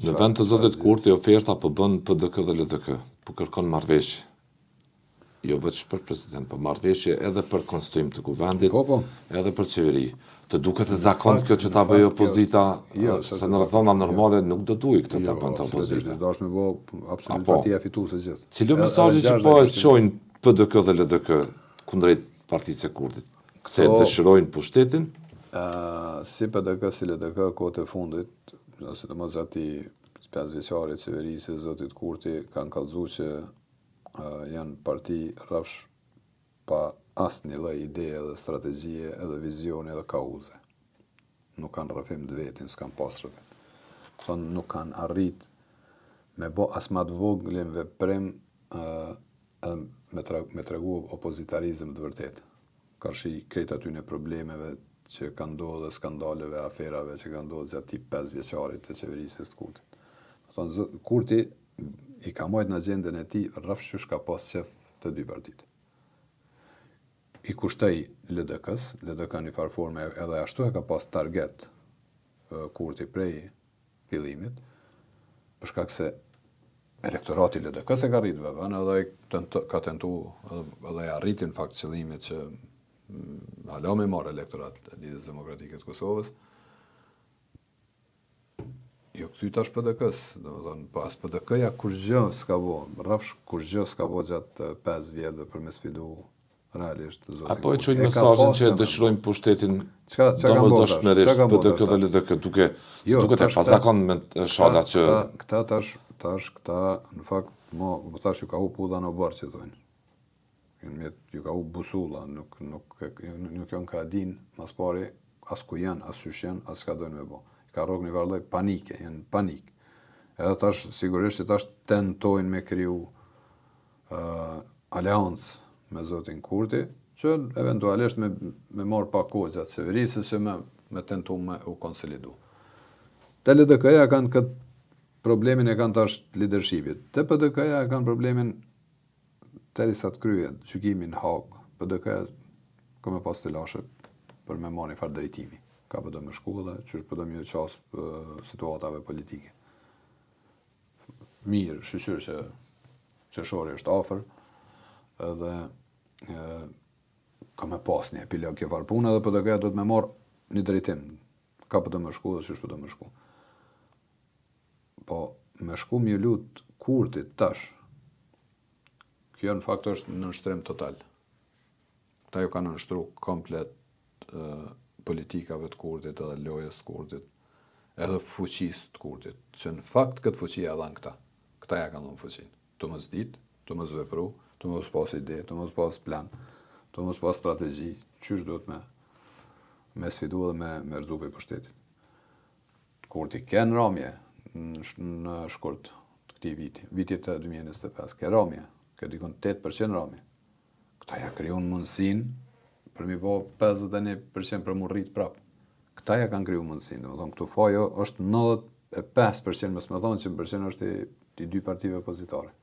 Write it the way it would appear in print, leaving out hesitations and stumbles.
Në vend të zotit Kurti, oferta po bën PDK dhe LDK, po kërkon marrëveshje. Jo vetëm për president, po marrëveshje edhe për konstituim të kuvendit, edhe për qeveri. Të duket e zakont kjo që ta bëjë opozita, se në rrethona normale nuk do duhet këtë ta bënte opozita. Do është me bë absolut partia fituese gjithë. Cili mesazhi që po e çojnë PDK dhe LDK kundrejt partisë së Kurtit? Se dëshirojnë pushtetin? Si PDK si LDK kohët e fundit, sidomos gjatë 5 vjeçarit qeverisë zotit Kurti kanë kallëzuar që janë parti rrafsh pa asnjë lloj ideje dhe strategjie edhe vizioni edhe kauze. Nuk kanë rrëfim të vetin, s'kan pas rrëfim. Thonë nuk kanë arrit me bo as ma të voglin veprim me tregu opozitarizëm të vërtet. Karshi krejt aty në problemeve që kanë ndodhur dhe skandaleve, aferave që kanë ndodhur gjatë 5 vjeçarit të qeverisë së Kurtit. Thonë Kurti i ka marrë në agjendën e tij rrafsh që ka pas qef të dy partitë. I kushtoi LDK-s, LDK në farë forme edhe ashtu e ka pas target Kurti prej fillimit, për shkak se elektorati i LDK-s e ka rritë vëvën edhe ka tentu edhe arriti në fakt qëllimit që hala me marrë elektorat Lidhjes Demokratike të Kosovës. Jo këty tash PDK-s, domethënë pas PDK-ja kurrë s'ka bo, rrafsh kurrë s'ka bo gjatë 5 vjetëve për me sfidu realisht zotin. Apo e çojnë mesazhin që dëshirojnë pushtetin domosdoshmërisht PDK dhe LDK duke të pazakon me shada që këta tash këta në fakt më thash ju ka u pulla në borë që thonë. Ju ka u busulla, nuk janë ka din mas pari as ku janë, as çysh janë, as çka dojnë me bë. Ka rrok një varlloj panike, janë panik. Edhe tash sigurisht që tash tentojnë me kriju aleancë me zotin Kurti, që eventualisht me marrë pak kohë gjatë qeverisë që me tentu me u konsolidu. Te LDK-ja kanë këtë problemin e kanë tash leadershipit. Te PDK-ja kanë problemin derisa të kryhet gjykimin në Hag. PDK-ja ka me pas të lashe për me marrë një farë drejtimi. Ka pëdo me shku dhe që pëdo me qasë situatave politike. Mirë, shqyr që qeshori është afer, edhe ka me pas një epilog ke farpuna dhe PDK-ja do të me marrë një drejtim. Ka pëdo me shku dhe që pëdo me shku. Po, me shku mjë lutë Kurtit tash, kjo në fakt është në nështrim total. Ta ju kanë nështru komplet politikave të Kurtit edhe lojës të Kurtit, edhe fuqisë të Kurtit, që në fakt këtë fuqia e dhanë këta. Këta ja kanë dhënë fuqinë. Të mos ditë, të mos vepru, të mos pas ide, të mos pas plan, të mos pas strategji, qysh duhet me sfidu dhe me rëzupi për shtetit. Kurti ke në ramje në shkurt të këtij viti, vitit të 2025, ke ramje, ke dikon 8% ramje. Këta ja krijon mundësinë për mi po 51% për mu rrit prap. Këta ja kanë kriju mundësinë, domethënë këtu fajo është 95%, mos më thonë që 100% është i dy partive opozitare.